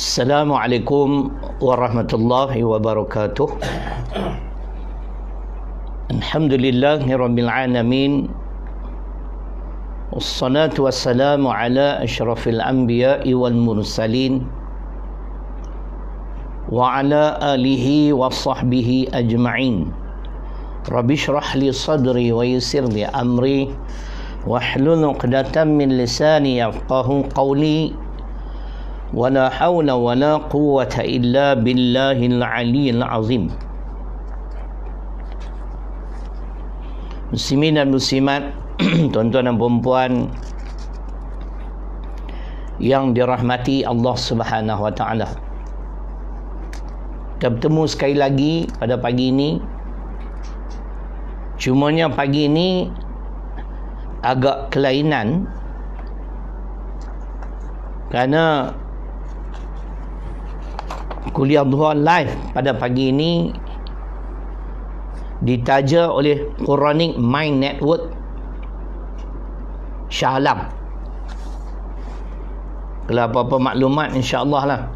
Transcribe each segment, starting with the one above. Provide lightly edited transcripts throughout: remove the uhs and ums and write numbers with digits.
Assalamualaikum warahmatullahi wabarakatuh. Alhamdulillahirabbil alamin. Wassalatu wassalamu ala asyrafil anbiya'i wal mursalin wa ala alihi wa sahbihi ajma'in. Rabbi shrah li sadri wa yassir li amri wahlul 'uqdatam min lisani yafqahu qawli. Wala hawla wala quwwata illa billahil aliyyil azim. Muslimin dan muslimat, tuan-tuan dan puan-puan yang dirahmati Allah Subhanahu wa taala. Kita bertemu sekali lagi pada pagi ini. Cumanya pagi ini agak kelainan kerana kuliah Duha live pada pagi ini ditaja oleh Quranic Mind Network Shah Alam. Kalau apa-apa maklumat, insya-Allah lah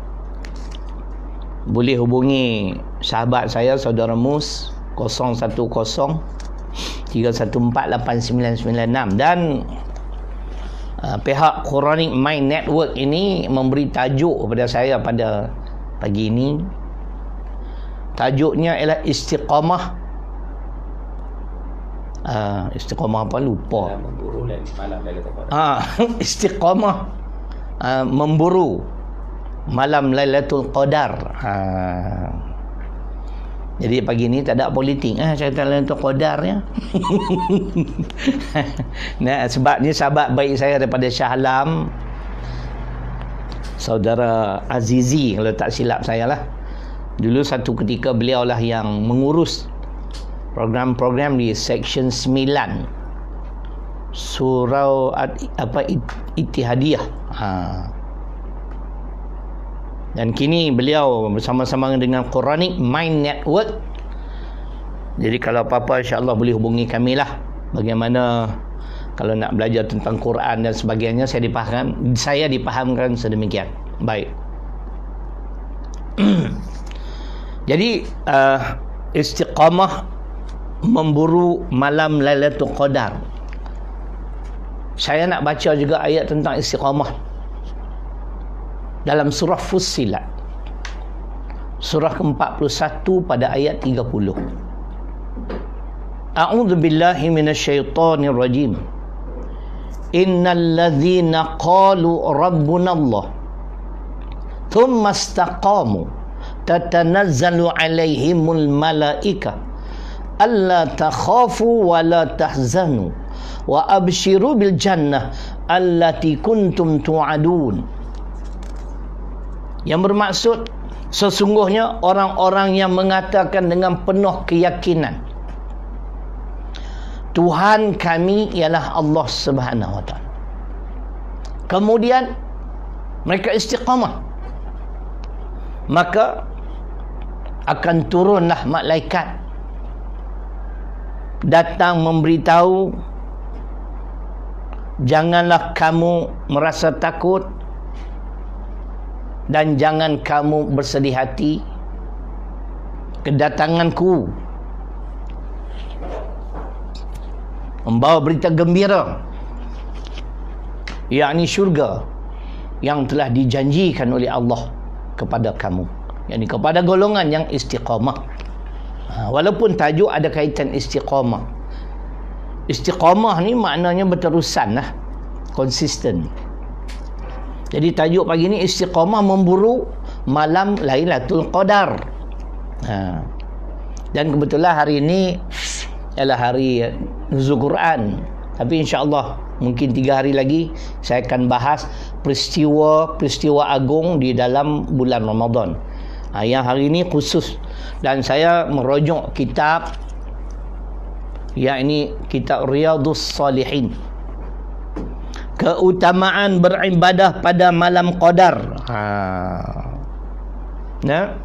boleh hubungi sahabat saya, saudara Mus, 010 314 8996. Dan pihak Quranic Mind Network ini memberi tajuk kepada saya pada pagi ini. Tajuknya ialah istiqamah. Istiqamah apa, lupa. Istiqamah memburu malam Lailatul Qadar. Jadi pagi ni tak ada politik cerita Lailatul Qadar ya. Nah, sebab ni sahabat baik saya daripada Shah Alam, saudara Azizi kalau tak silap saya lah. Dulu satu ketika beliau lah yang mengurus program-program di Section 9 Surau Ittihadiyah. Dan kini beliau bersama-sama dengan Quranic Mind Network. Jadi kalau apa-apa, insya-Allah boleh hubungi kami lah. Bagaimana kalau nak belajar tentang Quran dan sebagainya, saya dipahamkan sedemikian. Baik. Jadi istiqamah memburu malam Lailatul Qadar. Saya nak baca juga ayat tentang istiqamah dalam surah Fussilat, surah ke-41 pada ayat 30. A'udzu billahi minasyaitonir rajim. Innal ladzina qalu rabbuna Allah thumma istaqamu tatanazzalu alaihimul malaika alla takhafu wa la tahzanu wa abshiru bil jannah allati kuntum tu'adun. Yang bermaksud, sesungguhnya orang-orang yang mengatakan dengan penuh keyakinan Tuhan kami ialah Allah Subhanahu wa taala, kemudian mereka istiqamah, maka akan turunlah malaikat datang memberitahu, janganlah kamu merasa takut dan jangan kamu bersedih hati. Kedatanganku membawa berita gembira, yakni syurga yang telah dijanjikan oleh Allah kepada kamu, yakni kepada golongan yang istiqamah. Walaupun tajuk ada kaitan istiqamah. Istiqamah ni maknanya berterusan lah, konsisten. Jadi tajuk pagi ni istiqamah memburu malam Lailatul Qadar. Dan kebetulan hari ini ialah hari Nuzul Quran. Tapi insya-Allah mungkin 3 hari lagi saya akan bahas peristiwa agung di dalam bulan Ramadan. Yang hari ini khusus, dan saya merujuk kitab, yakni kitab Riyadhus Salihin, keutamaan beribadah pada malam Qadar. Nah,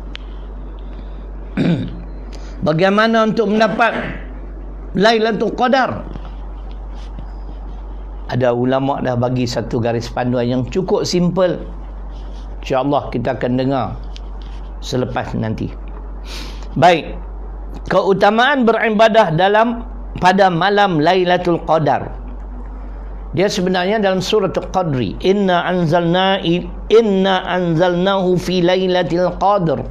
bagaimana untuk mendapat Lailatul Qadar? Ada ulama dah bagi satu garis panduan yang cukup simple. InsyaAllah kita akan dengar selepas nanti. Baik, keutamaan beribadah pada malam Lailatul Qadar. Dia sebenarnya dalam surah Al-Qadri, inna anzalnahu fi lailatul qadr.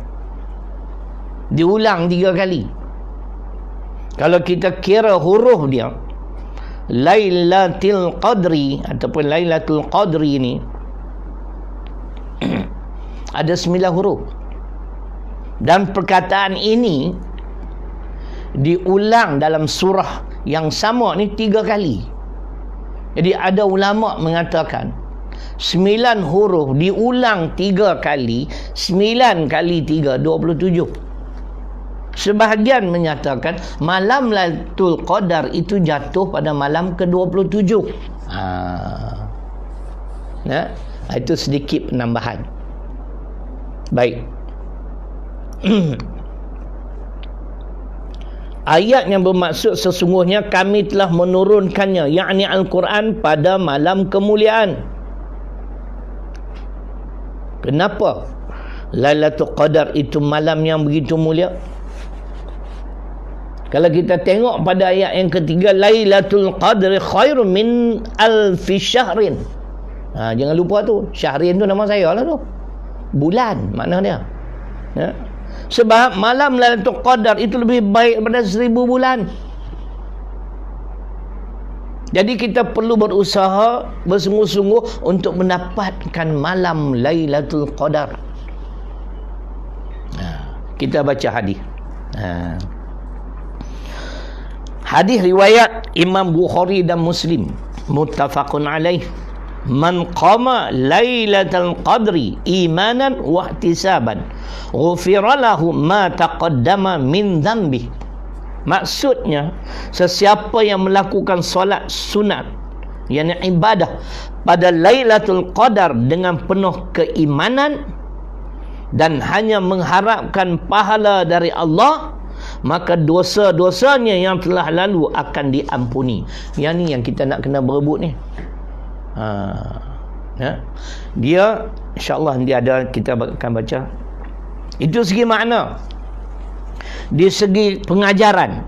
Diulang 3 kali. Kalau kita kira huruf dia, Lailatul Qadri ataupun Lailatul Qadri ini ada 9 huruf. Dan perkataan ini diulang dalam surah yang sama ni 3 kali. Jadi ada ulama mengatakan 9 huruf diulang 3 kali, 9 kali 3, 27. Sebahagian menyatakan malam Lailatul Qadar itu jatuh pada malam ke-27. Itu sedikit penambahan. Baik. Ayat yang bermaksud sesungguhnya kami telah menurunkannya, yakni Al-Quran, pada malam kemuliaan. Kenapa Lailatul Qadar itu malam yang begitu mulia? Kalau kita tengok pada ayat yang ketiga, Lailatul Qadri khairum min alfi syahrin. Jangan lupa tu, syahrin tu nama saya lah tu. Bulan makna dia. Ya. Sebab malam Lailatul Qadar itu lebih baik daripada 1000 bulan. Jadi kita perlu berusaha bersungguh-sungguh untuk mendapatkan malam Lailatul Qadar. Kita baca hadis. Hadis riwayat Imam Bukhari dan Muslim, muttafaqun alaih. Man qama lailatul qadri imanan wa ihtisaban ghufira lahu ma taqaddama min dhanbi. Maksudnya, sesiapa yang melakukan solat sunat, yakni ibadah pada Lailatul Qadar dengan penuh keimanan dan hanya mengharapkan pahala dari Allah, maka dosa-dosanya yang telah lalu akan diampuni. Yang ni yang kita nak kena berebut ni. Dia insya-Allah dia ada, kita akan baca. Itu segi makna. Di segi pengajaran,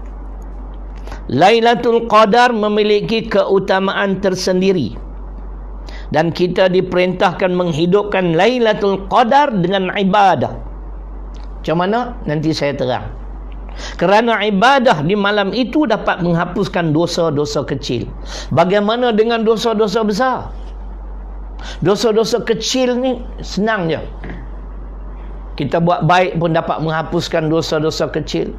Lailatul Qadar memiliki keutamaan tersendiri dan kita diperintahkan menghidupkan Lailatul Qadar dengan ibadah. Macam mana? Nanti saya terang. Kerana ibadah di malam itu dapat menghapuskan dosa-dosa kecil. Bagaimana dengan dosa-dosa besar? Dosa-dosa kecil ni senang je. Kita buat baik pun dapat menghapuskan dosa-dosa kecil.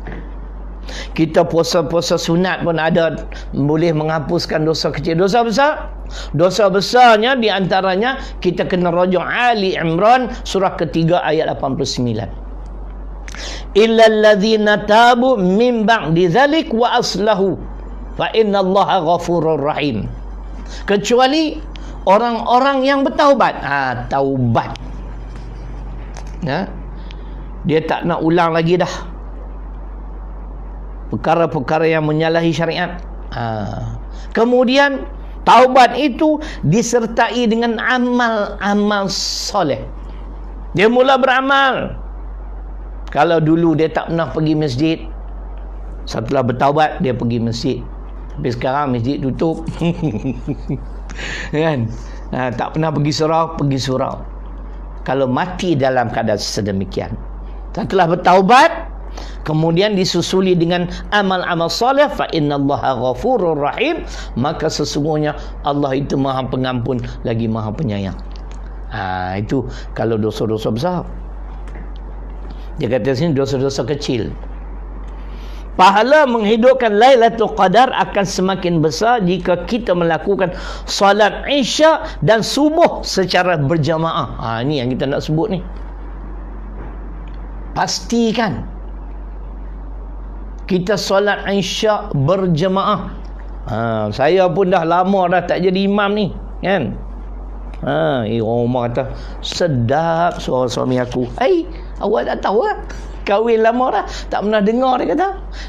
Kita puasa-puasa sunat pun ada, boleh menghapuskan dosa kecil. Dosa besar? Dosa besarnya di antaranya kita kena rujuk Ali Imran surah ketiga ayat 89. Illal ladzina tabu min ba'di dzalik wa aslahu fa innallaha ghafurur rahim. Kecuali orang-orang yang bertaubat. Taubat. Dia tak nak ulang lagi dah perkara-perkara yang menyalahi syariat. Kemudian taubat itu disertai dengan amal-amal soleh. Dia mula beramal. Kalau dulu dia tak pernah pergi masjid, setelah bertaubat dia pergi masjid. Tapi sekarang masjid tutup. Kan? Tak pernah pergi surau. Kalau mati dalam keadaan sedemikian, setelah bertaubat, kemudian disusuli dengan amal-amal soleh, fa innallaha ghafurur rahim, maka sesungguhnya Allah itu Maha Pengampun lagi Maha Penyayang. Itu kalau dosa-dosa besar. Dia kata sini dosa-dosa kecil. Pahala menghidupkan Lailatul Qadar akan semakin besar jika kita melakukan solat Isya dan subuh secara berjamaah. Ini yang kita nak sebut ni. Pastikan kita solat Isya berjamaah. Saya pun dah lama dah tak jadi imam ni, kan? Orang rumah kata sedap suara suami aku. Awak tak tahu lah, kahwin lama dah tak pernah dengar.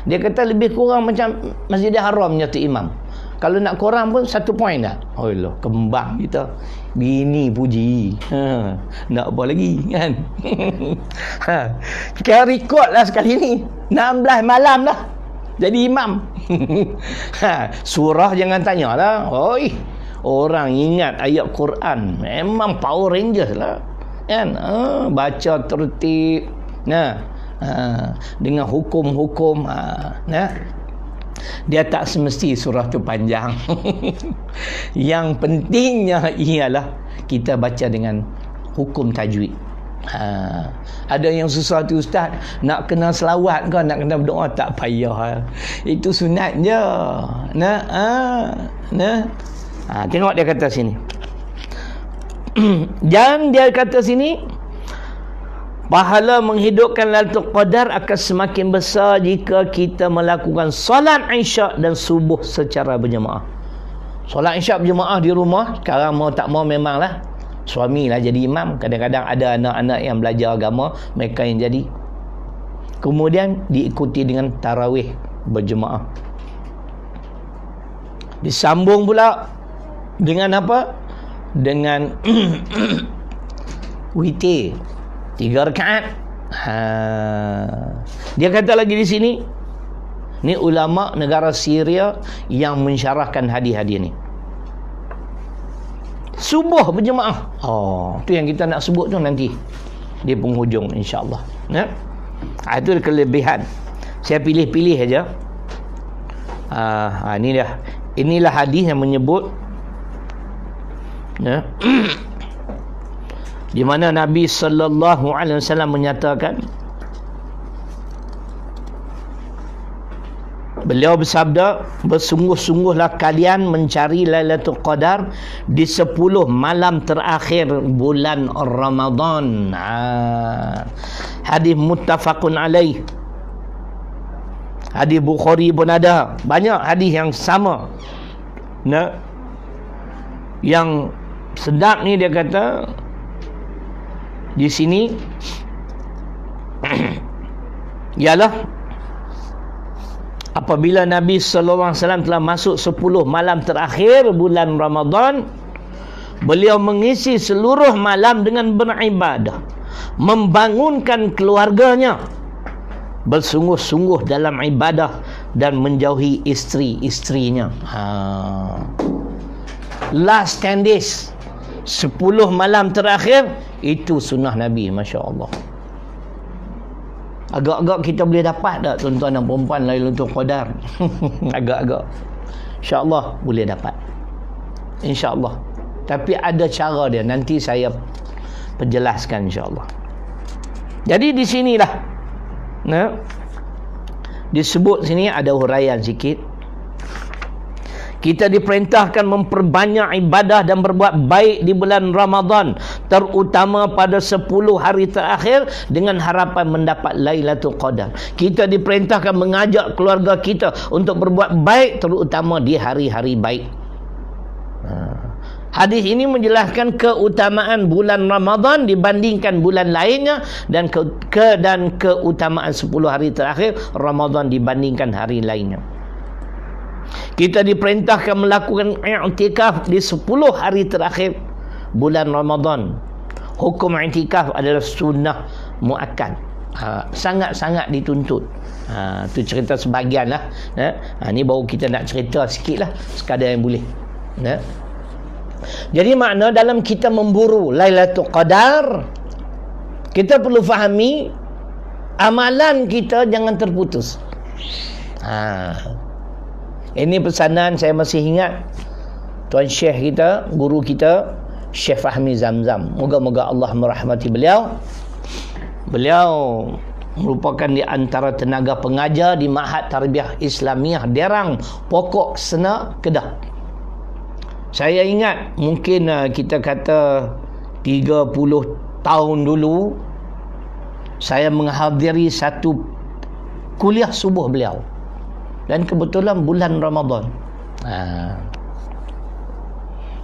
Dia kata lebih kurang macam Masjidil Haramnya tu imam. Kalau nak kurang pun 1 poin dah. Oh Allah, kembang kita. Bini puji. Nak apa lagi kan? Kita rekod lah sekali ni. 16 malam dah. Jadi imam. Surah jangan tanya lah. Oi, orang ingat ayat Quran memang Power Rangers lah. Kan? Baca tertib. Dengan hukum-hukum. Dia tak semesti surah tu panjang. Yang pentingnya ialah kita baca dengan hukum tajwid. Ada yang susah tu ustaz, nak kena selawat ke, nak kena berdoa, tak payah. Itu sunat je. Tengok dia kata sini. Dan dia kata sini, pahala menghidupkan Lailatul Qadar akan semakin besar jika kita melakukan solat Isyak dan subuh secara berjemaah. Solat Isyak berjemaah di rumah, sekarang mau tak mau memanglah suamilah jadi imam. Kadang-kadang ada anak-anak yang belajar agama, mereka yang jadi. Kemudian diikuti dengan tarawih berjemaah. Disambung pula dengan apa? Dengan witir 3 rakaat. Dia kata lagi di sini, ni ulama negara Syria yang mensyarahkan hadis-hadis ni. Subuh berjemaah. Tu yang kita nak sebut tu nanti di penghujung insya-Allah. Itu kelebihan. Saya pilih-pilih aja. Ini dah. Inilah hadis yang menyebut di mana Nabi sallallahu alaihi wasallam menyatakan, beliau bersabda, bersungguh-sungguhlah kalian mencari Lailatul Qadar di 10 malam terakhir bulan Ramadan. Hadis muttafaqun alaih. Hadis Bukhari pun ada. Banyak hadis yang sama. Yang sedap ni dia kata di sini ialah apabila Nabi sallallahu alaihi wasallam telah masuk 10 malam terakhir bulan Ramadan, beliau mengisi seluruh malam dengan beribadah, membangunkan keluarganya, bersungguh-sungguh dalam ibadah dan menjauhi isteri-isterinya. Last 10 days, 10 malam terakhir, itu sunnah Nabi, masya-Allah. Agak-agak kita boleh dapat tak tuan-tuan dan perempuan Lailatul Qadar? Agak-agak. InsyaAllah boleh dapat. InsyaAllah. Tapi ada cara dia, nanti saya penjelaskan insyaAllah. Jadi di sinilah disebut sini, ada huraian sikit. Kita diperintahkan memperbanyak ibadah dan berbuat baik di bulan Ramadan, terutama pada 10 hari terakhir dengan harapan mendapat Lailatul Qadar. Kita diperintahkan mengajak keluarga kita untuk berbuat baik, terutama di hari-hari baik. Hadis ini menjelaskan keutamaan bulan Ramadan dibandingkan bulan lainnya dan keutamaan 10 hari terakhir Ramadan dibandingkan hari lainnya. Kita diperintahkan melakukan i'tikaf di 10 hari terakhir bulan Ramadan. Hukum i'tikaf adalah sunnah muakkad. Sangat-sangat dituntut. Itu cerita sebahagian lah. Ni baru kita nak cerita sikit lah, sekadar yang boleh. Jadi makna dalam kita memburu Lailatul Qadar, kita perlu fahami amalan kita jangan terputus. Ini pesanan saya masih ingat Tuan Syekh kita, guru kita, Syekh Fahmi Zamzam. Moga-moga Allah merahmati beliau. Beliau merupakan di antara tenaga pengajar di Ma'had Tarbiyah Islamiah Derang Pokok Sena, Kedah. Saya ingat mungkin kita kata 30 tahun dulu saya menghadiri satu kuliah subuh beliau. Dan kebetulan bulan Ramadan.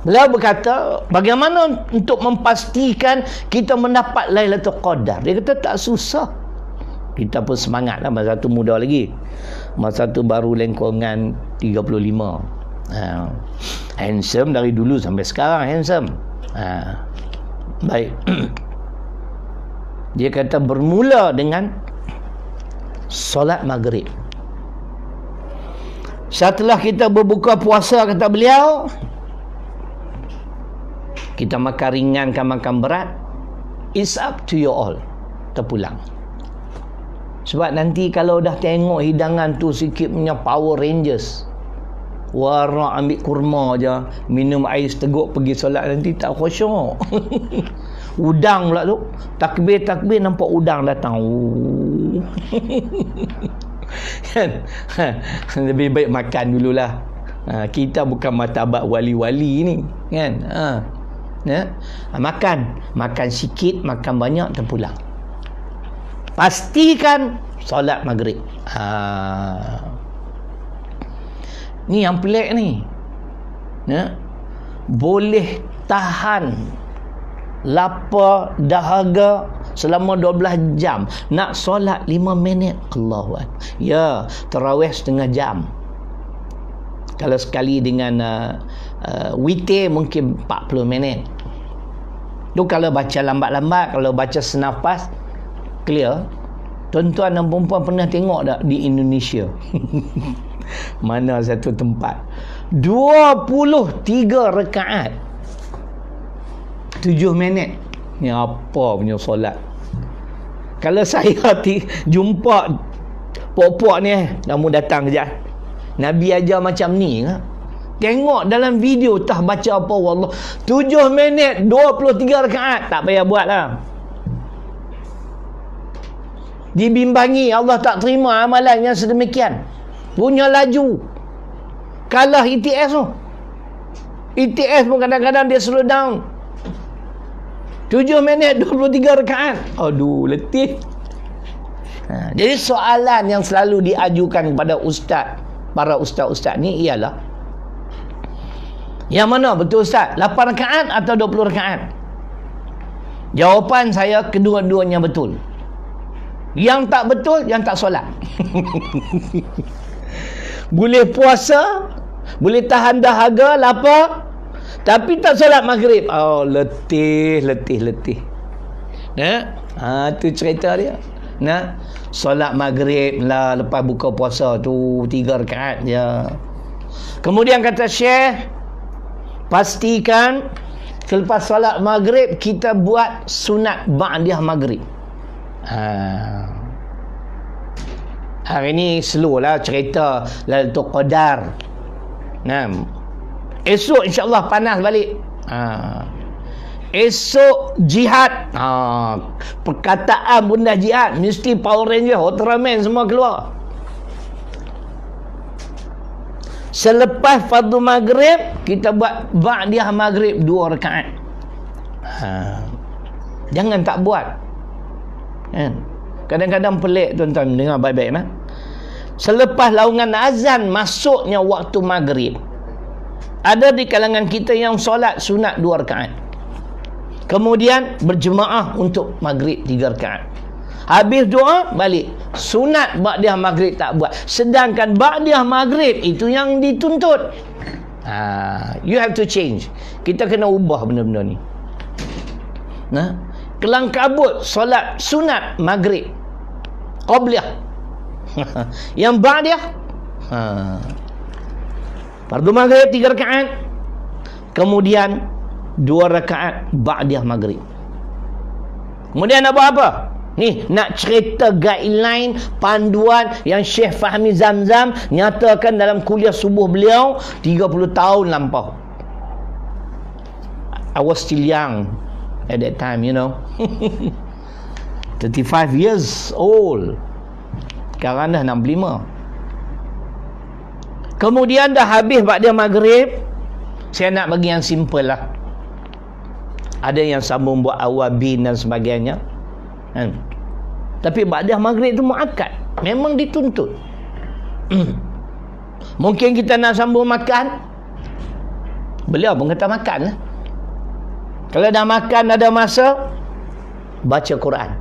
Beliau berkata, bagaimana untuk memastikan kita mendapat Lailatul Qadar? Dia kata tak susah. Kita pun semangat lah, masa tu muda lagi. Masa tu baru lengkungan 35. Handsome dari dulu sampai sekarang handsome. Baik. Dia kata bermula dengan solat maghrib. Setelah kita berbuka puasa, kata beliau, kita makan ringan ke makan berat, it's up to you all. Terpulang. Sebab nanti kalau dah tengok hidangan tu sikit punya Power Rangers, warna ambil kurma je, minum air seteguk pergi solat, nanti tak khusyuk. Udang pula tu, takbir nampak udang datang. Kan? Lebih baik makan dululah. Kita bukan martabat wali-wali ni, kan? Makan sikit, makan banyak, terpulang. Pastikan solat maghrib. Ni yang pelik ni. Boleh tahan lapar, dahaga selama 12 jam. Nak solat 5 minit. Allahu Akbar. Ya, tarawih setengah jam. Kalau sekali dengan witir mungkin 40 minit. Tu kalau baca lambat-lambat, kalau baca senafas clear. Tuan-tuan dan perempuan pernah tengok tak di Indonesia? Mana satu tempat 23 rakaat 7 minit. Ni apa punya solat? Kalau saya jumpa pok-pok ni, kamu datang kejap, Nabi ajar macam ni ke? Tengok dalam video tah baca apa, wallah 7 minit 23 rakaat. Tak payah buat lah. Dibimbangi, Allah tak terima amalan yang sedemikian. Punya laju kalah ETS tu. ETS pun kadang-kadang dia slow down. 7 minit 23 rakaat. Aduh, letih. Jadi soalan yang selalu diajukan kepada para ustaz-ustaz ni ialah, yang mana betul ustaz? 8 rakaat atau 20 rakaat? Jawapan saya, kedua-duanya betul. Yang tak betul, yang tak solat. Boleh puasa, boleh tahan dahaga, lapar, tapi tak solat maghrib. Oh, letih. Tu cerita dia. Solat maghrib lah lepas buka puasa tu 3 rakaat je. Kemudian kata Syekh, pastikan selepas solat maghrib kita buat sunat ba'diyah maghrib. Hari ni slow lah cerita Lailatul Qadar. Esok insyaAllah panas balik. Esok jihad. Perkataan bunda jihad mesti Power Ranger, Ultraman semua keluar. Selepas fardu maghrib kita buat ba'diyah maghrib 2 rakaat. Jangan tak buat. Kadang-kadang pelik tuan-tuan, dengar baik-baik. Selepas laungan azan masuknya waktu maghrib, ada di kalangan kita yang solat sunat 2 rakaat. Kemudian berjemaah untuk maghrib 3 rakaat. Habis doa balik. Sunat ba'diyah maghrib tak buat. Sedangkan ba'diyah maghrib itu yang dituntut. You have to change. Kita kena ubah benda-benda ni. Kelang kabut solat sunat maghrib qabliyah. Yang ba'diyah fardu maghrib 3 rakaat, kemudian 2 rakaat ba'diyah maghrib. Kemudian nak buat apa? Ni nak cerita guideline, panduan yang Syekh Fahmi Zamzam nyatakan dalam kuliah subuh beliau 30 tahun lampau. I was still young at that time, 35 years old. Sekarang dah 65. Kemudian dah habis ba'diyah maghrib, saya nak bagi yang simple lah. Ada yang sambung buat awabin dan sebagainya. Tapi ba'diyah maghrib tu muakkad, memang dituntut. Mungkin kita nak sambung makan, beliau pun kata makan lah. Kalau dah makan ada masa, baca Quran.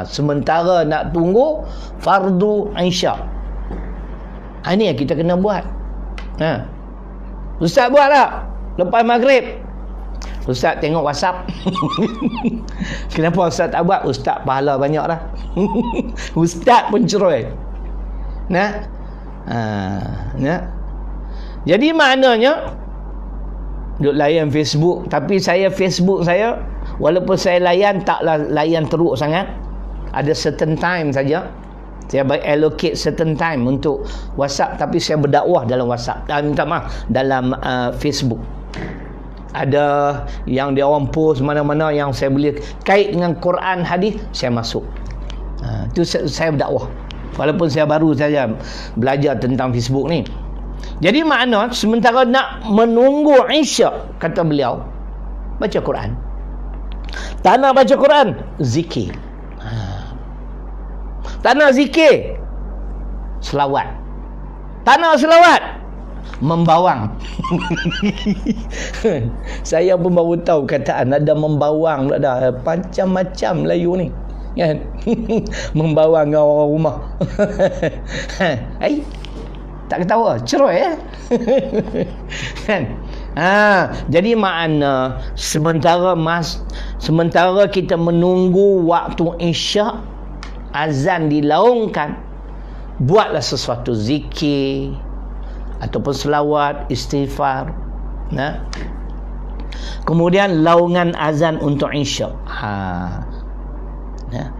Sementara nak tunggu fardu Isya. Ini yang kita kena buat. Ustaz buat tak? Lepas maghrib. Ustaz tengok WhatsApp. Kenapa Ustaz tak buat? Ustaz pahala banyak dah. Ustaz pun cerai. Nah. Nah. Jadi maknanya duk layan Facebook, tapi Facebook saya walaupun saya layan taklah layan teruk sangat. Ada certain time saja. Saya allocate certain time untuk WhatsApp, tapi saya berdakwah dalam WhatsApp. Minta maaf, dalam Facebook. Ada yang dia orang post mana-mana yang saya boleh kait dengan Quran, hadis, saya masuk. Itu saya berdakwah. Walaupun saya baru saja belajar tentang Facebook ni. Jadi makna sementara nak menunggu Isyak, kata beliau, baca Quran. Tak nak baca Quran, zikir. Tak nak zikir, selawat. Tak nak selawat, membawang. Saya pun baru tahu kataan ada membawang, ada macam-macam Melayu ni, kan? Membawang dengan orang rumah. Tak ketawa, cerai ya. Kan? Jadi makna sementara kita menunggu waktu Isyak, azan dilaungkan, buatlah sesuatu zikir ataupun selawat, istighfar. Nah. Kemudian laungan azan untuk Isyak. Nah.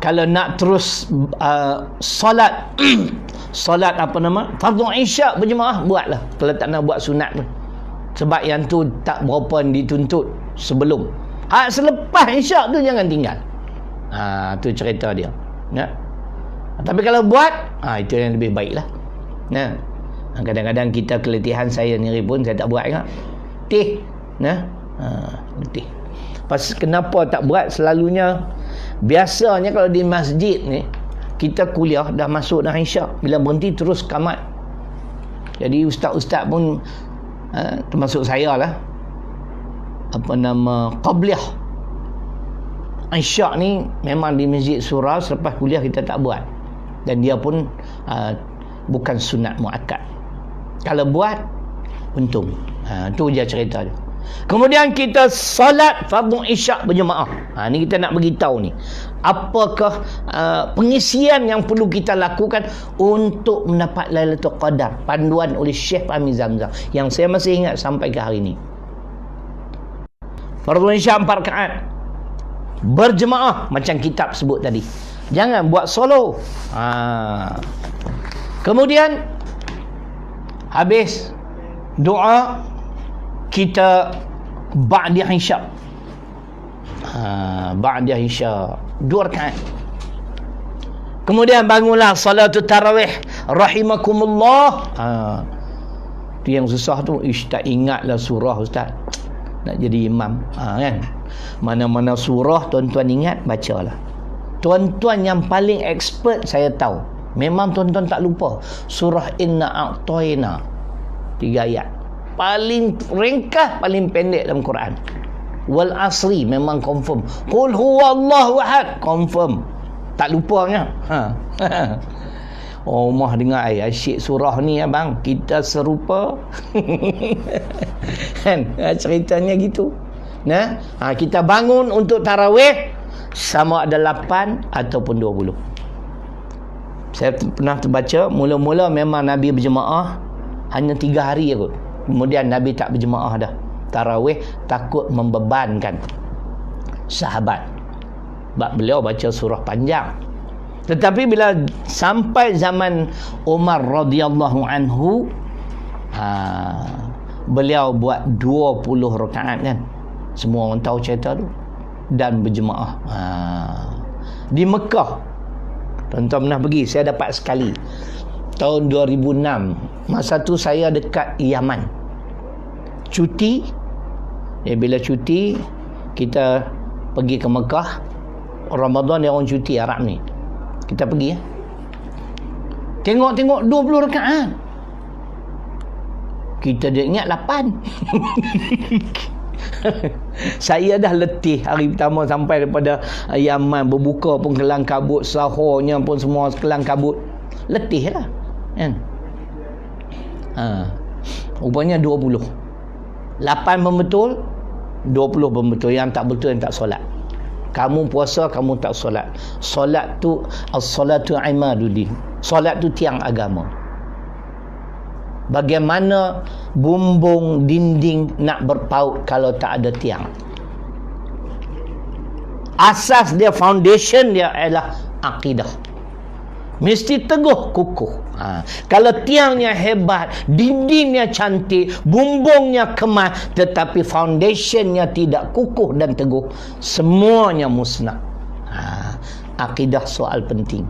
Kalau nak terus solat solat apa nama? Fardhu Isyak berjemaah, buatlah. Kalau tak nak buat sunat pun. Sebab yang tu tak berapa dituntut sebelum. Selepas Isyak tu jangan tinggal. Tu cerita dia. Ya. Tapi kalau buat, itu yang lebih baiklah. Nah. Kadang-kadang kita keletihan, saya sendiri pun saya tak buat kan. Letih. Nah. Letih. Kenapa tak buat? Selalunya biasanya kalau di masjid ni kita kuliah dah masuk dah Isyak, bila berhenti terus qamat. Jadi ustaz-ustaz pun termasuk saya lah, apa nama, qabliyah Isyak ni memang di Masjid Surau. Selepas kuliah kita tak buat, dan dia pun bukan sunat muakkad. Kalau buat untung. Tu je cerita dia. Kemudian kita solat fardhu Isyak berjemaah. Ni kita nak beritahu ni, apakah pengisian yang perlu kita lakukan untuk mendapat Lailatul Qadar, panduan oleh Syekh Fahmi Zamzam yang saya masih ingat sampai ke hari ini. Fardhu Isyak 4 rakaat berjemaah macam kitab sebut tadi. Jangan buat solo. Kemudian habis doa kita ba'da Isyak. Ba'da Isyak 2 rakaat. Kemudian bangunlah salatul tarawih rahimakumullah. Tu yang susah tu. Tak ingatlah surah ustaz. Nak jadi imam. Kan? Mana-mana surah tuan-tuan ingat, bacalah. Tuan-tuan yang paling expert saya tahu, memang tuan-tuan tak lupa surah Inna A'tayna, 3 ayat. Paling ringkas, paling pendek dalam Quran. Wal asri memang confirm. Qul huwallahu ahad, confirm. Tak lupanya. Mah dengar asyik surah ni abang, kita serupa. Kan? Ceritanya gitu. Nah, kita bangun untuk tarawih sama ada 8 ataupun 20. Saya pernah terbaca, mula-mula memang Nabi berjemaah hanya 3 hari kot. Kemudian Nabi tak berjemaah dah. Tarawih takut membebankan sahabat. Sebab beliau baca surah panjang. Tetapi bila sampai zaman Umar radhiyallahu anhu, beliau buat 20 rakaat kan. Semua orang tahu cerita tu. Dan berjemaah. Di Mekah, tuan-tuan pernah pergi, saya dapat sekali. Tahun 2006. Masa tu saya dekat Yaman. Cuti. Bila cuti, kita pergi ke Mekah. Ramadan dia orang cuti Arab ni. Kita pergi ya. Tengok-tengok 20 rakaat. Kita dah ingat 8. Saya dah letih hari pertama sampai daripada Yaman. Berbuka pun kelang kabut, sahurnya pun semua kelang kabut. Letih lah kan? Rupanya 20. 8 betul, 20 betul. Yang tak betul, yang tak solat. Kamu puasa, kamu tak solat. Solat tu, as-salatu imaduddin. Solat tu tiang agama. Bagaimana bumbung dinding nak berpaut kalau tak ada tiang? Asas dia, foundation dia adalah akidah. Mesti teguh, kukuh. Kalau tiangnya hebat, dindingnya cantik, bumbungnya kemas, tetapi foundationnya tidak kukuh dan teguh, semuanya musnah. Akidah soal penting.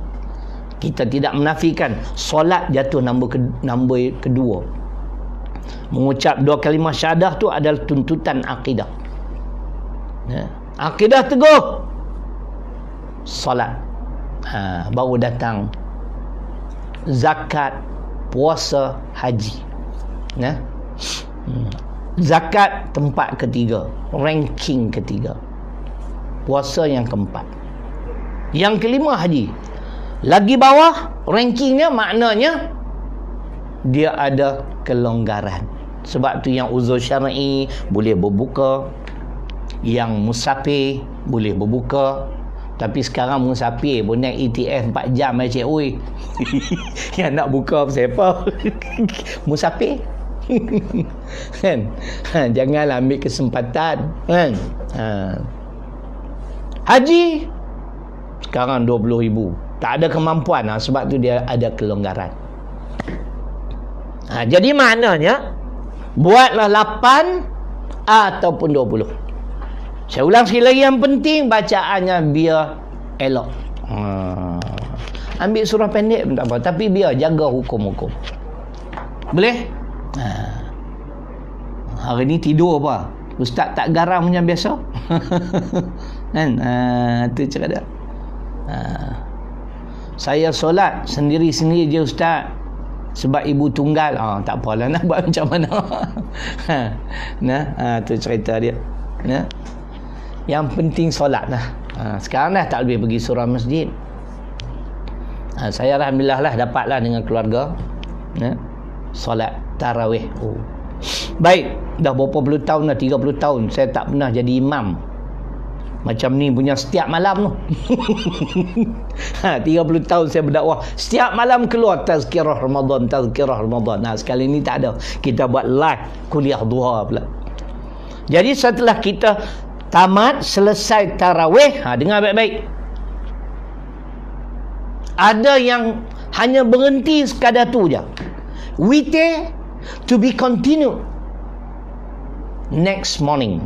Kita tidak menafikan solat jatuh nombor kedua. Mengucap 2 kalimah syahadah tu adalah tuntutan akidah. Akidah teguh, solat. Baru datang zakat, puasa, haji. Zakat tempat ketiga, ranking ketiga. Puasa yang keempat. Yang kelima haji. Lagi bawah rankingnya, maknanya dia ada kelonggaran. Sebab tu yang uzur syar'i boleh berbuka, yang musafir boleh berbuka. Tapi sekarang musafir pun naik ETF 4 jam macam oi. Yang nak buka siapa? Musafir. Kan? Janganlah ambil kesempatan, kan? Haji sekarang 20,000. Tak ada kemampuan, sebab tu dia ada kelonggaran. Jadi maknanya buatlah 8 ataupun 20. Saya ulang sekali lagi, yang penting bacaannya biar elok. Ambil surah pendek pun tak apa, tapi biar jaga hukum-hukum. Boleh? Hari ni tidur apa? Ustaz tak garam macam biasa. Kan? Tu cakap dia. Saya solat sendiri-sendiri je Ustaz, sebab ibu tunggal. Tak apalah, nak buat macam mana. Tu cerita dia. Yang penting solat lah. Sekarang dah tak boleh pergi surau masjid. Saya alhamdulillah lah dapatlah dengan keluarga solat tarawih. Baik, dah berapa puluh tahun dah, 30 tahun saya tak pernah jadi imam macam ni punya setiap malam tu. 30 tahun saya berdakwah, setiap malam keluar tazkirah Ramadan. Sekali ni tak ada, kita buat live kuliah duha pula. Jadi setelah kita tamat, selesai tarawih, dengar baik-baik, ada yang hanya berhenti sekadar tu je. Witir to be continued next morning.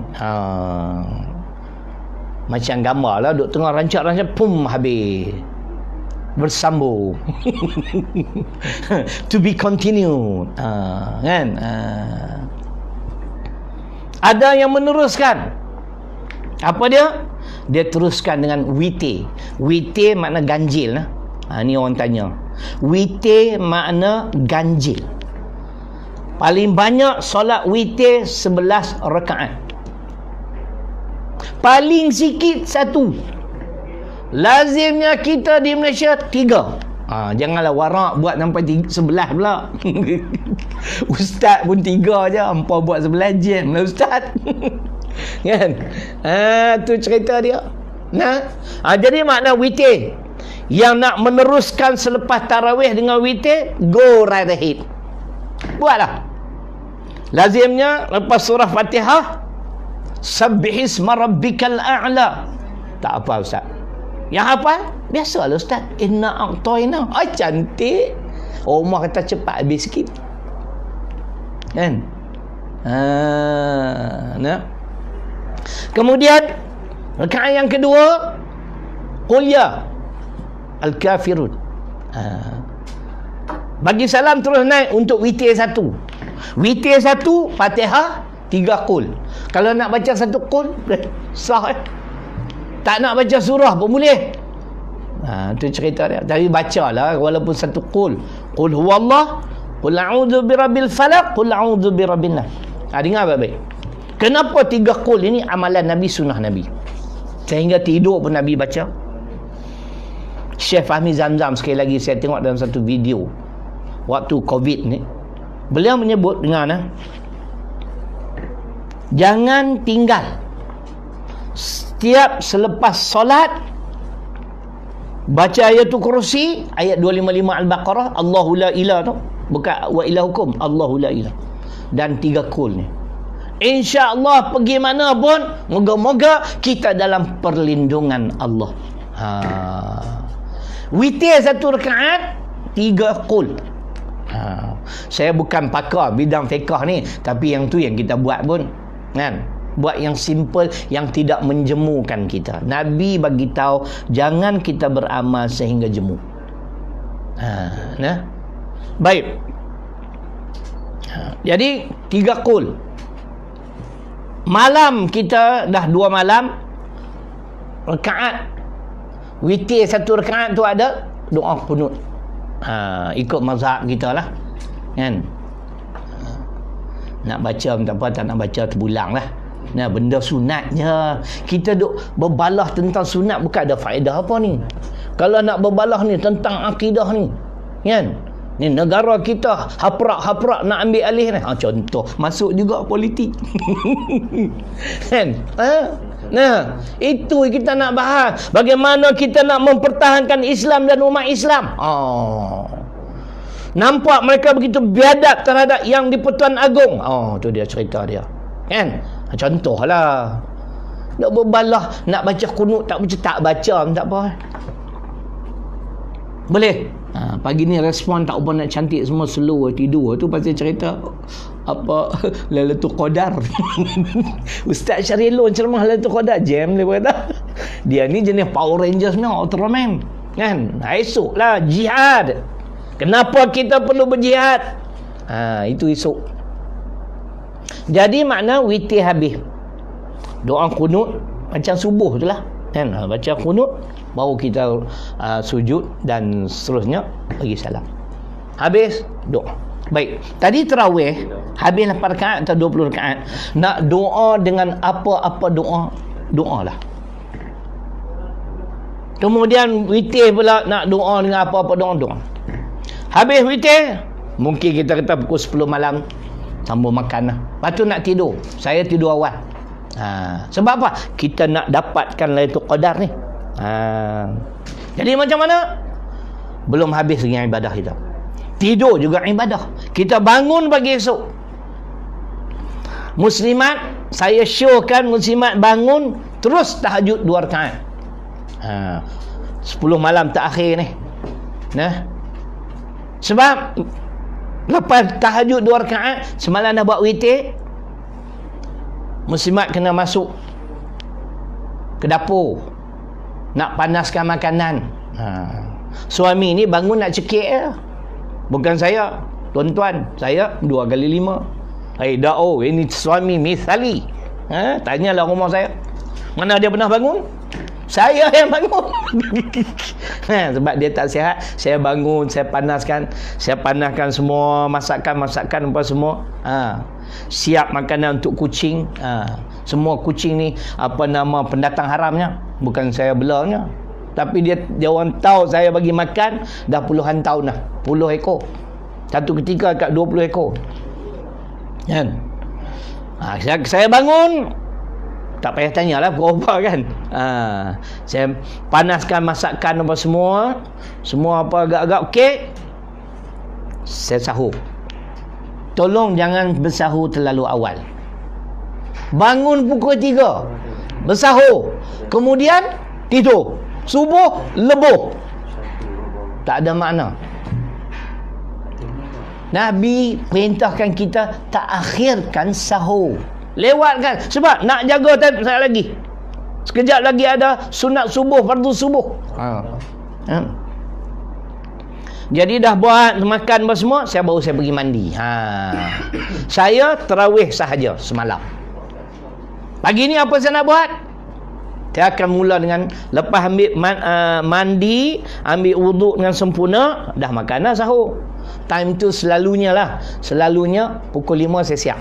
Macam gambar lah, duk tengah rancak-rancak, pum, habis, bersambung. To be continued. Kan? Ada yang meneruskan. Apa dia? Dia teruskan dengan witir. Witir makna ganjil. Ni orang tanya. Witir makna ganjil. Paling banyak solat witir 11 rakaat. Paling sikit 1. Lazimnya kita di Malaysia 3. Janganlah warak buat sampai 11 pula. Ustaz pun 3 je, hampa buat 11 jam lah Ustaz. Kan? Tu cerita dia. Jadi makna witir, yang nak meneruskan selepas tarawih dengan witir, go right ahead, buatlah. Lazimnya lepas surah Fatihah, sabbihisma rabbikal a'la. Tak apa Ustaz. Yang apa? Biasalah Ustaz, inna a'tayna. Cantik. Umar kata cepat habis sikit. Kan? Kemudian rakaat yang kedua, qul ya al-kafirun. Bagi salam terus naik untuk witir 1. Witir 1 Fatihah, 3 qul. Kalau nak baca 1 qul sah. Tak nak baca surah pun boleh. Tu cerita dia. Tapi bacalah walaupun 1 qul. Qul huwallah, qul a'udzu birabbil falaq, qul a'udzu birabbin nas. Dengar baik-baik. Kenapa 3 qul ini amalan Nabi, sunnah Nabi? Sehingga tidur pun Nabi baca. Syekh Fahmi Zamzam, sekali lagi saya tengok dalam satu video waktu COVID ni, Beliau menyebut dengan jangan tinggal setiap selepas solat baca ayatul kursi, ayat 255 Al-Baqarah, Allahu la ilaha tu, bukan wa ilahukum, Allahu la ilaha, dan 3 kul ni. InsyaAllah pergi mana pun, moga-moga kita dalam perlindungan Allah. Witir 1 rakaat 3 kul. Saya bukan pakar bidang fiqh ni, tapi yang tu yang kita buat pun, kan? Buat yang simple, yang tidak menjemukan kita. Nabi bagi tahu jangan kita beramal sehingga jemu. Nah. Baik. Jadi 3 kul. Malam kita dah 2 malam rakaat. Witir 1 rakaat tu ada doa qunut. Ikut mazhab kita lah, kan? Nak baca tak apa, tak nak baca terpulang lah. Nah, benda sunatnya kita duk berbalah tentang sunat, bukan ada faedah apa ni. Kalau nak berbalah ni tentang akidah ni, kan? Ni negara kita haprak-haprak nak ambil alih ni. Contoh masuk juga politik. Kan? Nah, itu kita nak bahas. Bagaimana kita nak mempertahankan Islam dan umat Islam. Nampak mereka begitu biadab terhadap yang di-Pertuan Agong. Tu dia cerita dia. Kan? Contohlah. Nak berbalah, nak baca kunut tak baca, tak apa. Boleh. Pagi ni respon tak apa nak cantik, semua slow tidur tu pasal cerita apa Lailatul Qadar. Ustaz Syarilun ceramah Lailatul Qadar jam dia kata. Dia ni jenis Power Rangers ni, Ultraman, kan? Esoklah jihad. Kenapa kita perlu berjihad? Itu esok. Jadi makna witir habis, doa kunut macam subuh tu lah, kan? Baca kunut, baru kita sujud dan seterusnya bagi salam. Habis doa. Baik, tadi tarawih habis 8 rakaat atau 20 rakaat. Nak doa dengan apa-apa doa lah. Kemudian witir pula nak doa dengan apa-apa doa. Habis witir, mungkin kita kata pukul 10 malam sambung makan lah. Lepas tu nak tidur. Saya tidur awal. Sebab apa? Kita nak dapatkan Lailatul Qadar ni. Jadi macam mana? Belum habis dengan ibadah kita. Tidur juga ibadah. Kita bangun pagi esok. Muslimat, saya showkan muslimat bangun terus tahajud 2 rakaat. 10 malam terakhir ni. Nah. Sebab lepas tahajud 2 rakaat, semalam dah buat witir, muslimat kena masuk ke dapur nak panaskan makanan. Suami ni bangun nak cekik je. Bukan saya, tuan-tuan, saya 2 kali 5. Ini suami misali. Tanyalah rumah saya, mana dia pernah bangun? Saya yang bangun. Sebab dia tak sihat, saya bangun, saya panaskan semua masakan apa semua. Siap makanan untuk kucing. Semua kucing ni pendatang haramnya, bukan saya belanya. Tapi dia orang tahu saya bagi makan dah puluhan tahun dah. 10 ekor. Satu ketika kat 20 ekor. Kan? Saya bangun, tak payah tanyalah berapa kan. Saya panaskan masakan apa semua apa agak-agak okey. Saya sahur. Tolong jangan bersahur terlalu awal. Bangun pukul 3, bersahur, kemudian tidur. Subuh lebuh. Tak ada makna. Nabi perintahkan kita tak akhirkan sahur. Lewatkan. Sebab nak jaga sekejap lagi. Sekejap lagi ada sunat subuh, fardu subuh. Jadi dah buat makan semua, saya pergi mandi. Saya tarawih sahaja semalam. Pagi ni apa saya nak buat? Saya akan mula dengan lepas ambil mandi, ambil wuduk dengan sempurna, dah makan dah sahur. Time tu selalunya pukul 5 saya siap.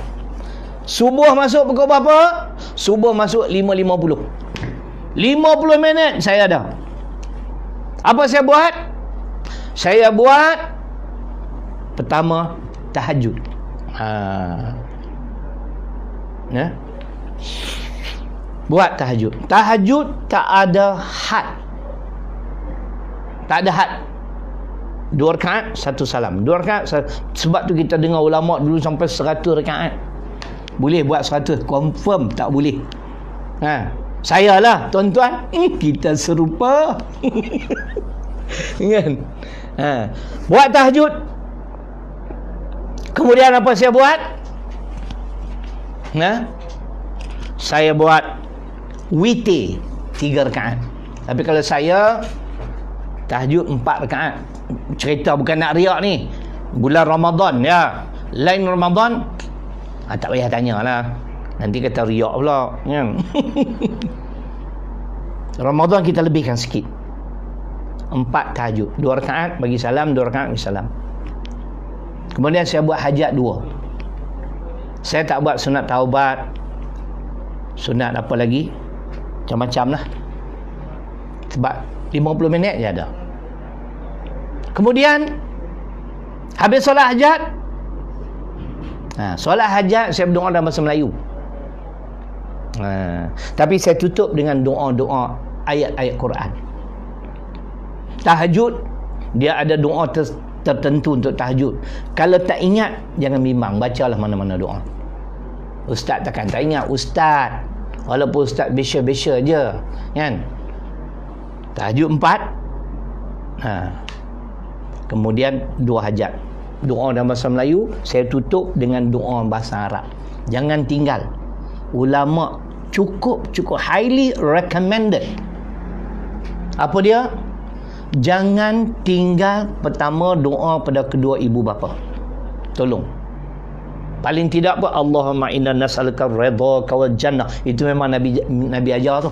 Subuh masuk pukul berapa? Subuh masuk 5.50. 50 minit saya ada. Apa saya buat? Saya buat pertama tahajud. Ya. Buat tahajud. Tahajud tak ada had. Tak ada had. 2 rakaat, 1 salam. 2 rakaat, sebab tu kita dengar ulama dulu sampai 100 rakaat. Boleh buat 100, confirm tak boleh. Saya lah, tuan-tuan, kita serupa. Kan? Buat tahajud. Kemudian apa saya buat? Saya buat witir 3 rakaat. Tapi kalau saya tahajud 4 rakaat. Cerita bukan nak riak ni. Bulan Ramadan ya. Lain Ramadan, tak payah tanyalah. Nanti kata riak pula, kan? Ramadan kita lebihkan sikit. 4 tahajud, 2 rakaat bagi salam, 2 rakaat bagi salam. Kemudian saya buat hajat 2. Saya tak buat sunat taubat, sunat apa lagi, macam-macam lah. Sebab 50 minit je ada. Kemudian habis solat hajat, solat hajat saya berdoa dalam bahasa Melayu. Tapi saya tutup dengan doa-doa ayat-ayat Quran. Tahajud dia ada doa tertentu untuk tahajud. Kalau tak ingat, jangan bimbang, bacalah mana-mana doa. Ustaz takkan tak ingat. Ustaz, walaupun ustaz besya-besya je, kan? Tahajud 4. Kemudian 2 hajat. Doa dalam bahasa Melayu, saya tutup dengan doa bahasa Arab. Jangan tinggal. Ulama cukup highly recommended. Apa dia? Jangan tinggal pertama doa pada kedua ibu bapa. Tolong. Paling tidak pun Allahumma inna nas'aluka ridhaka wal jannah. Itu memang Nabi ajar tu.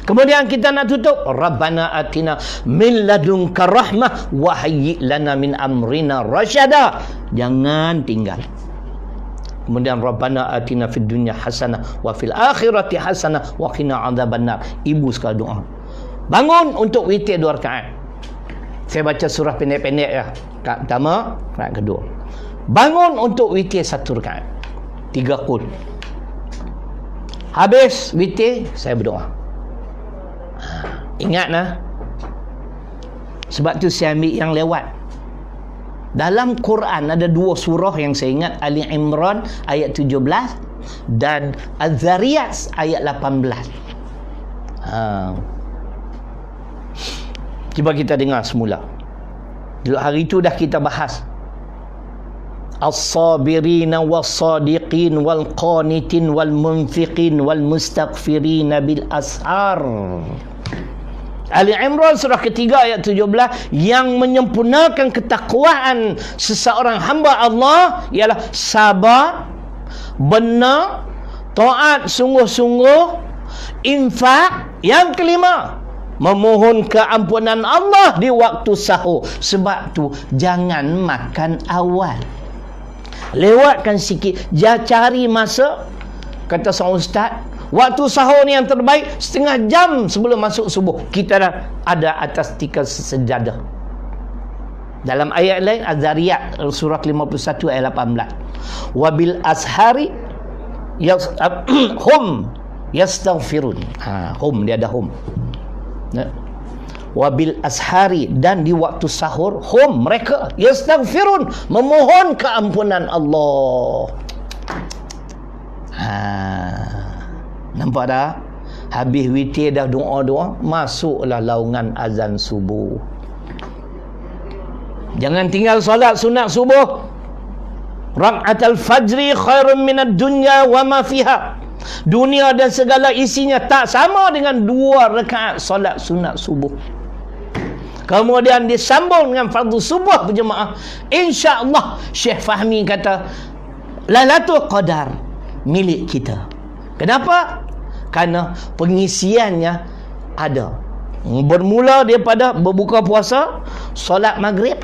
Kemudian kita nak tutup, Rabbana atina min ladunka rahmah wa hayyi lana min amrina rasyada. Jangan tinggal. Kemudian Rabbana atina fid dunya hasanah wa fil akhirati hasanah wa qina adzabannar. Ibu sekali doa. Bangun untuk witir 2 rakaat. Saya baca surah pendek-pendek ya. Rakaat pertama, rakaat kedua. Bangun untuk witir 1 rakaat. 3 qul. Habis witir, saya berdoa. Ingatlah. Sebab tu saya ambil yang lewat. Dalam Quran ada 2 surah yang saya ingat, Ali Imran ayat 17 dan Az-Zariyat ayat 18. Cuba kita dengar semula. Hari itu dah kita bahas. As-sabirina was-sadiqin wal-qanitin wal-munfiqin wal-mustaghfirina bil-ashar. Ali Imran surah ketiga ayat 17, yang menyempurnakan ketakwaan seseorang hamba Allah ialah sabar, benar, taat sungguh-sungguh, infak. Yang kelima, memohon keampunan Allah di waktu sahur. Sebab tu jangan makan awal. Lewatkan sikit, cari masa. Kata seorang ustaz, waktu sahur ni yang terbaik setengah jam sebelum masuk subuh. Kita dah ada atas 3 sejadah. Dalam ayat lain, Az-Zariyat surah 51 ayat 18. Wabil ashari hum yastaghfirun. Hum, dia ada hum. Wabil ashari, dan di waktu sahur, hum, mereka yastaghfirun, memohon keampunan Allah. Nampak dah? Habis witir dah doa-doa, masuklah laungan azan subuh. Jangan tinggal solat sunat subuh. Rak'atul fajri khairun minad dunya wa ma fiha. Dunia dan segala isinya tak sama dengan 2 rakaat solat sunat subuh. Kemudian disambung dengan fardu subuh berjemaah. InsyaAllah, Syekh Fahmi kata, Lailatul Qadar milik kita. Kenapa? Kerana pengisiannya ada. Bermula daripada berbuka puasa, solat maghrib,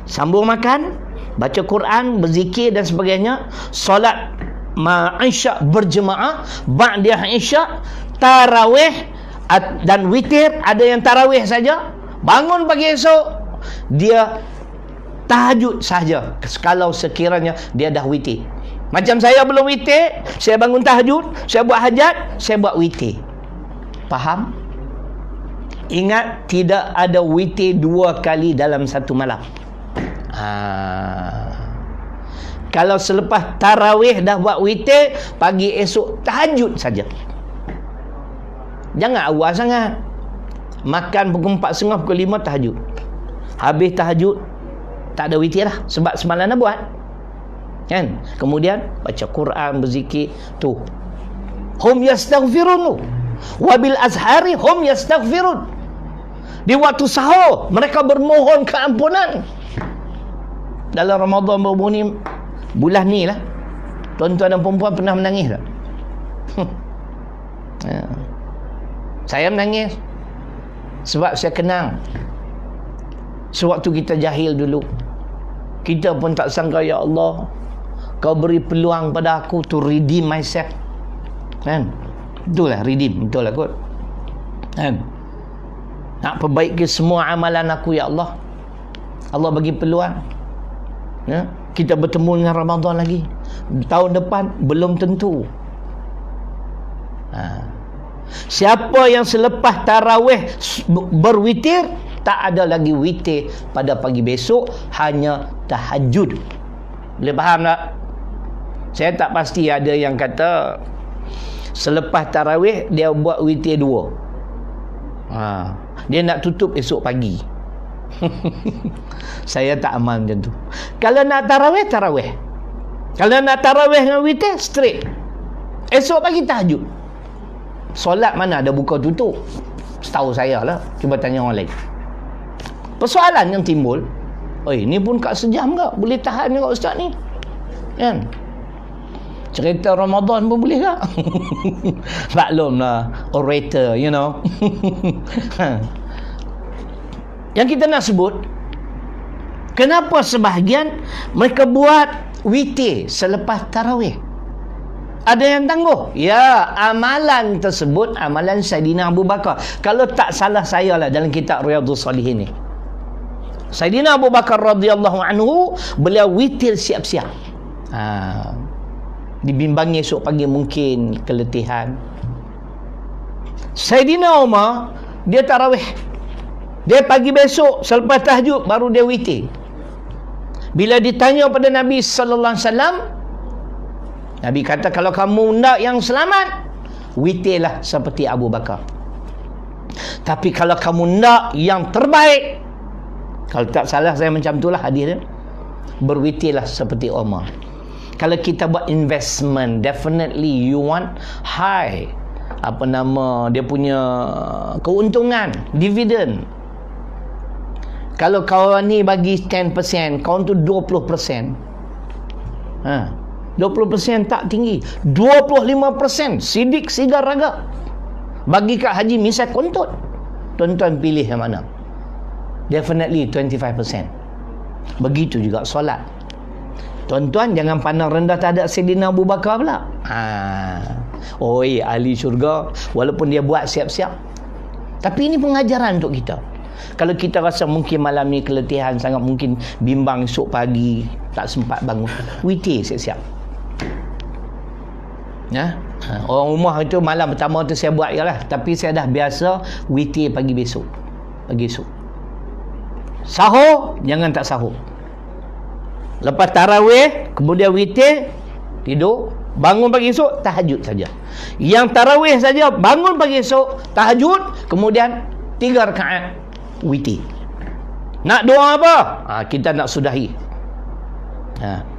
sambung makan, baca Quran, berzikir dan sebagainya, solat Isya berjemaah, ba'da Isya, tarawih dan witir. Ada yang tarawih saja. Bangun pagi esok, dia tahajud saja kalau sekiranya dia dah witir. Macam saya belum witir, saya bangun tahajud, saya buat hajat, saya buat witir. Faham? Ingat, tidak ada witir 2 kali dalam satu malam. Kalau selepas tarawih dah buat witir, pagi esok tahajud saja. Jangan awal sangat. Makan pukul 4.30, pukul 5 tahajud. Habis tahajud, tak ada witir lah. Sebab semalam dah buat. Kan? Kemudian baca Quran, berzikir. Tu. Hum yastaghfirun. Wabil azhari hum yastaghfirun. Di waktu sahur, mereka bermohon keampunan. Dalam Ramadan baru ni, bulan ni lah, tuan-tuan dan perempuan pernah menangis tak? Saya menangis sebab saya kenang sewaktu kita jahil dulu, kita pun tak sangka, ya Allah, kau beri peluang pada aku to redeem myself. Kan? Betul lah, redeem. Betul lah kot. Kan? Nak perbaiki semua amalan aku, ya Allah. Allah bagi peluang. Ya? Kita bertemu dengan Ramadan lagi. Tahun depan belum tentu. Siapa yang selepas tarawih berwitir, tak ada lagi witir pada pagi besok, hanya tahajud. Boleh faham tak? Saya tak pasti, ada yang kata selepas tarawih dia buat witir 2. Dia nak tutup esok pagi. Saya tak amal macam tu. Kalau nak tarawih, tarawih. Kalau nak tarawih dengan witir, straight. Esok pagi tahajud. Solat mana ada buka tutup? Setahu saya lah. Cuba tanya orang lain. Persoalan yang timbul, ni pun kat sejam ke? Boleh tahan ke ustaz ni? Kan? Cerita Ramadan pun boleh tak? Maklumlah, orator, you know. Yang kita nak sebut, kenapa sebahagian mereka buat witir selepas tarawih? Ada yang tangguh. Ya, amalan tersebut amalan Saidina Abu Bakar. Kalau tak salah saya lah dalam kitab Riyadhus Shalihin ni, Saidina Abu Bakar radhiyallahu anhu, beliau witir siap-siap. Dibimbangi esok pagi mungkin keletihan. Saidina Umar, dia tarawih. Dia pagi besok selepas tahajud baru dia witir. Bila ditanya pada Nabi sallallahu alaihi wasallam, Nabi kata, kalau kamu nak yang selamat, witirlah seperti Abu Bakar. Tapi kalau kamu nak yang terbaik, kalau tak salah saya macam itulah hadis dia, berwitirlah seperti Umar. Kalau kita buat investment, definitely you want high, dia punya keuntungan, dividen. Kalau kawan ni bagi 10%, kawan tu 20%. 20% tak tinggi. 25% sidik sigar raga. Bagi kat haji misal kontut. Tuan-tuan pilih yang mana? Definitely 25%. Begitu juga solat. Tuan-tuan jangan pandang rendah terhadap Saidina Abu Bakar pula. Ahli syurga walaupun dia buat siap-siap. Tapi ini pengajaran untuk kita. Kalau kita rasa mungkin malam ni keletihan sangat, mungkin bimbang esok pagi tak sempat bangun, witir siap-siap. Orang rumah itu malam pertama tu saya buat je lah, tapi saya dah biasa witir pagi esok. Sahur jangan tak sahur. Lepas tarawih kemudian witir, tidur, bangun pagi esok tahajud saja. Yang tarawih saja, bangun pagi esok tahajud, kemudian 3 rakaat witir. Nak doa apa? Kita nak sudahi.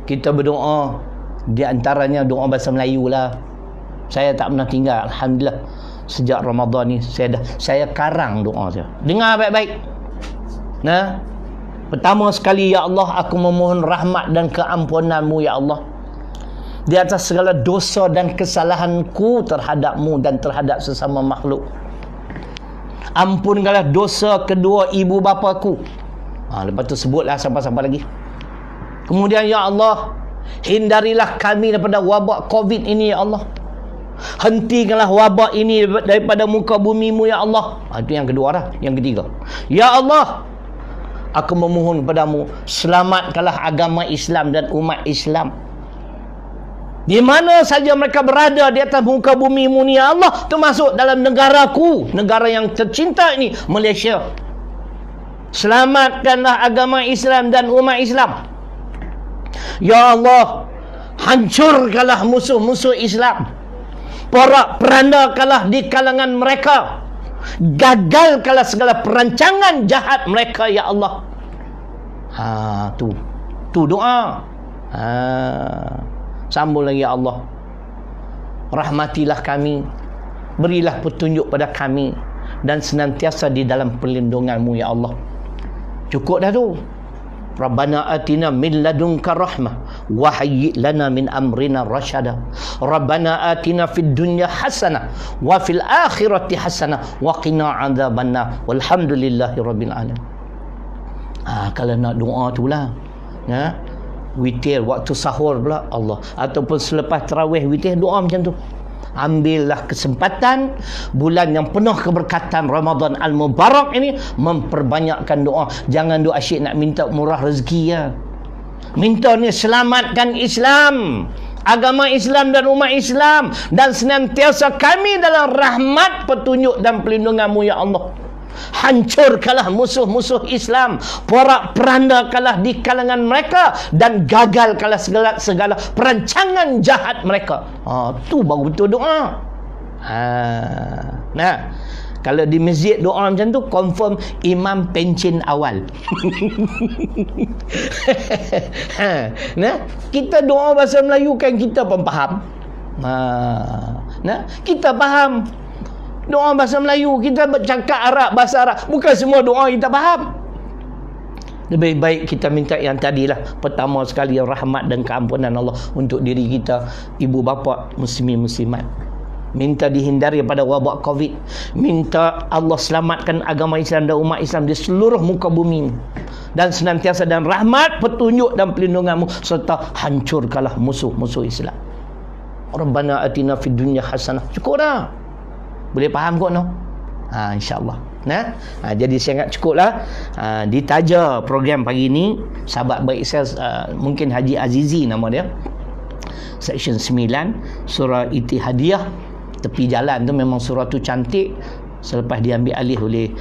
Kita berdoa, di antaranya doa bahasa Melayu lah. Saya tak pernah tinggal, alhamdulillah. Sejak Ramadan ni saya karang doa saya. Dengar baik-baik. Pertama sekali, ya Allah, aku memohon rahmat dan keampunan-Mu, ya Allah, di atas segala dosa dan kesalahanku terhadap-Mu dan terhadap sesama makhluk. Ampunkanlah dosa kedua ibu bapaku. Lepas tu sebutlah sampai-sampai lagi. Kemudian, ya Allah, hindarilah kami daripada wabak COVID ini, ya Allah. Hentikanlah wabak ini daripada muka bumi-Mu, ya Allah. Itu yang kedua lah. Yang ketiga, ya Allah, Aku memohon kepadamu, selamatkanlah agama Islam dan umat Islam. Di mana saja mereka berada di atas muka bumi mulia Allah, termasuk dalam negaraku, negara yang tercinta ini, Malaysia. Selamatkanlah agama Islam dan umat Islam. Ya Allah, hancurkanlah musuh-musuh Islam. Porak-perandakanlah di kalangan mereka. Gagalkanlah segala perancangan jahat mereka, ya Allah. Tu doa. Sambung lagi, ya Allah, rahmatilah kami, berilah petunjuk pada kami, dan senantiasa di dalam perlindungan-Mu, ya Allah. Cukup dah tu. Rabbana atina min ladunka rahmah wa hayyi lana min amrina rasyada. Rabbana atina fid dunya hasanah wa fil akhirati hasanah wa qina adzabannar. Walhamdulillahi rabbil alamin. Kalau nak doa tu lah, ya, witir waktu sahur pula, Allah, ataupun selepas tarawih witir, doa macam tu. Ambillah kesempatan bulan yang penuh keberkatan Ramadan Al-Mubarak ini, memperbanyakkan doa. Jangan doa asyik nak minta murah rezeki, ya. Minta ni selamatkan Islam, agama Islam dan umat Islam, dan senantiasa kami dalam rahmat, petunjuk dan perlindungan-Mu, ya Allah. Hancurkanlah musuh-musuh Islam, porak-perandakanlah di kalangan mereka, dan gagalkanlah segala perancangan jahat mereka. Tu baru betul doa. Nah, kalau di masjid doa macam tu, confirm imam pencin awal. Nah, kita doa bahasa Melayu kan kita pun faham. Nah, kita faham doa bahasa Melayu, kita bercakap Arab, bahasa Arab. Bukan semua doa kita faham. Lebih baik kita minta yang tadilah. Pertama sekali, rahmat dan keampunan Allah untuk diri kita, ibu bapa muslimin muslimat. Minta dihindari pada wabak Covid. Minta Allah selamatkan agama Islam dan umat Islam di seluruh muka bumi, dan senantiasa dan rahmat, petunjuk dan perlindungan-Mu, serta hancurkanlah musuh-musuh Islam. Rabbana atina fid dunya hasanah. Cukup dah. Boleh faham kot, no? InsyaAllah. Jadi saya ingat cukuplah ditaja program pagi ini. Sahabat baik saya, mungkin Haji Azizi nama dia, Section 9, surah Ittihadiyah. Tepi jalan tu memang surah tu cantik. Selepas diambil alih oleh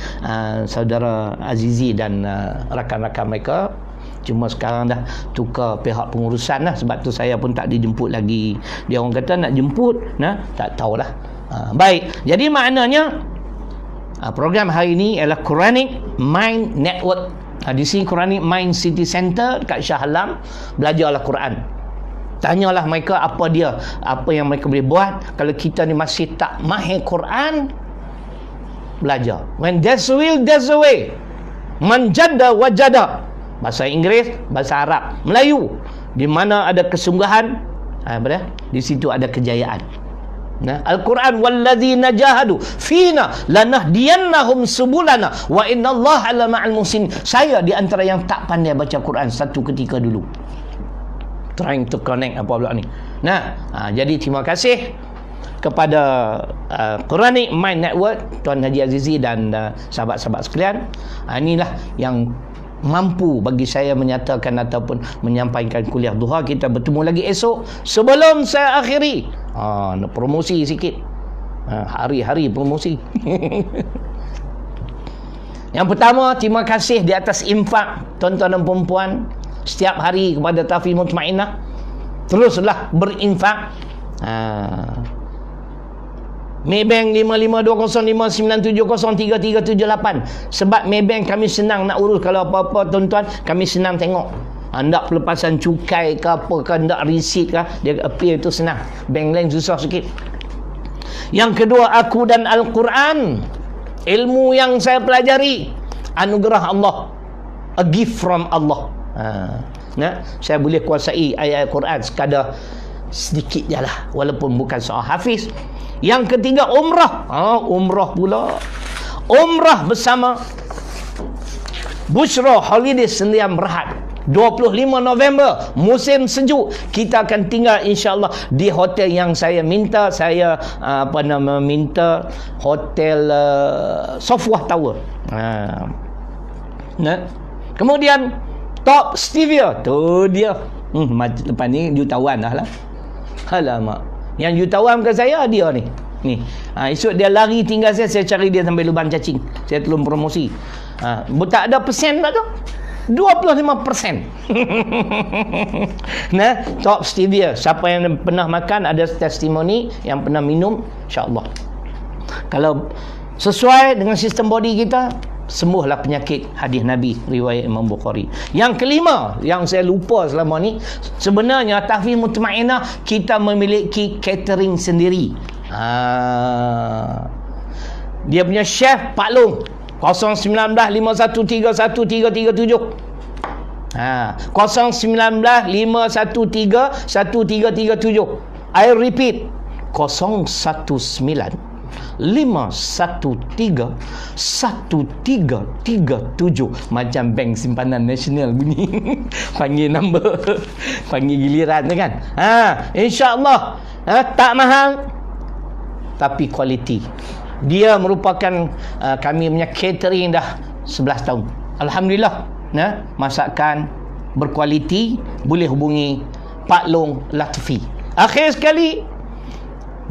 saudara Azizi dan rakan-rakan mereka, cuma sekarang dah tukar pihak pengurusan lah. Sebab tu saya pun tak dijemput lagi. Dia orang kata nak jemput, tak tahulah. Baik, jadi maknanya program hari ini ialah Quranic Mind Network. Di sini Quranic Mind City Center dekat Shah Alam. Belajarlah Quran. Tanyalah mereka apa yang mereka boleh buat. Kalau kita ni masih tak mahir Quran, belajar. When there's a will, there's a way. Man jadda wajada. Bahasa Inggeris, bahasa Arab, Melayu. Di mana ada kesungguhan, di situ ada kejayaan. Al-Quran, walladzina jahadu fina lanahdiyannahum subulana wa innallaha lama'al muhsinin. Saya di antara yang tak pandai baca Quran satu ketika dulu. Trying to connect apa pula ni. Jadi terima kasih kepada Quranic Mind Network, Tuan Haji Azizi dan sahabat-sahabat sekalian. Inilah yang mampu bagi saya menyatakan ataupun menyampaikan kuliah duha. Kita bertemu lagi esok. Sebelum saya akhiri, nak promosi sikit, hari-hari promosi. Yang pertama, terima kasih di atas infak tuan-tuan dan perempuan setiap hari kepada Taufik Mutmainah. Teruslah berinfak. Maybank 552059703378. Sebab Maybank kami senang nak urus. Kalau apa-apa tuan-tuan, kami senang tengok. Hendak pelepasan cukai ke apa ke, hendak receipt ke, dia appear tu senang. Bank lain susah sikit. Yang kedua, aku dan Al-Quran, ilmu yang saya pelajari, anugerah Allah, a gift from Allah. Saya boleh kuasai ayat Al-Quran sekadar sedikit je lah, walaupun bukan seorang hafiz. Yang ketiga, umrah. Umrah pula. Umrah bersama Bushra Holiday Sendian Berhad. 25 November, musim sejuk. Kita akan tinggal insya-Allah di hotel yang saya minta. Saya minta hotel Sofwah Tower. Kemudian Top Stevia, tu dia. Lepas ni jutawan dah lah. Alamak. Yang jutawan ke saya dia ni. Ni. Esok dia lari tinggal saya cari dia sampai lubang cacing. Saya tolong promosi. Tak ada persen tak tu? 25%. Nah, Top Stevia. Siapa yang pernah makan, ada testimoni yang pernah minum, insya-Allah. Kalau sesuai dengan sistem body kita, sembuhlah penyakit. Hadis Nabi riwayat Imam Bukhari. Yang kelima yang saya lupa selama ni, sebenarnya Tahfiz Mutmainnah kita memiliki catering sendiri. Dia punya chef Pak Long 01951313337. 01951313337. I repeat, 01951131337. Macam bank simpanan nasional bunyi. Panggil number, panggil giliran kan. InsyaAllah tak mahal tapi kualiti. Dia merupakan kami punya catering dah 11 tahun. Alhamdulillah. Masakan berkualiti. Boleh hubungi Pak Long Latfi. Akhir sekali,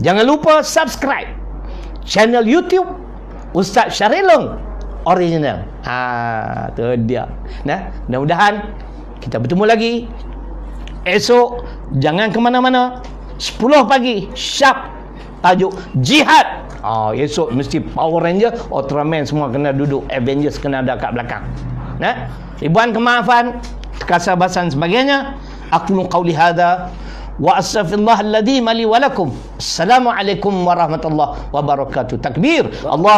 jangan lupa subscribe channel YouTube Ustaz Syahril Original. Tu dia. Mudah-mudahan kita bertemu lagi esok. Jangan ke mana-mana. 10 pagi sharp, tajuk jihad. Esok mesti Power Ranger, Ultraman semua kena duduk, Avengers kena ada kat belakang. Ribuan kemaafan, kesabaran sebagainya. Aku qauli hadza wa astaghfirullah alladzi li wa lakum. Assalamualaikum warahmatullahi wabarakatuh. Takbir. Allah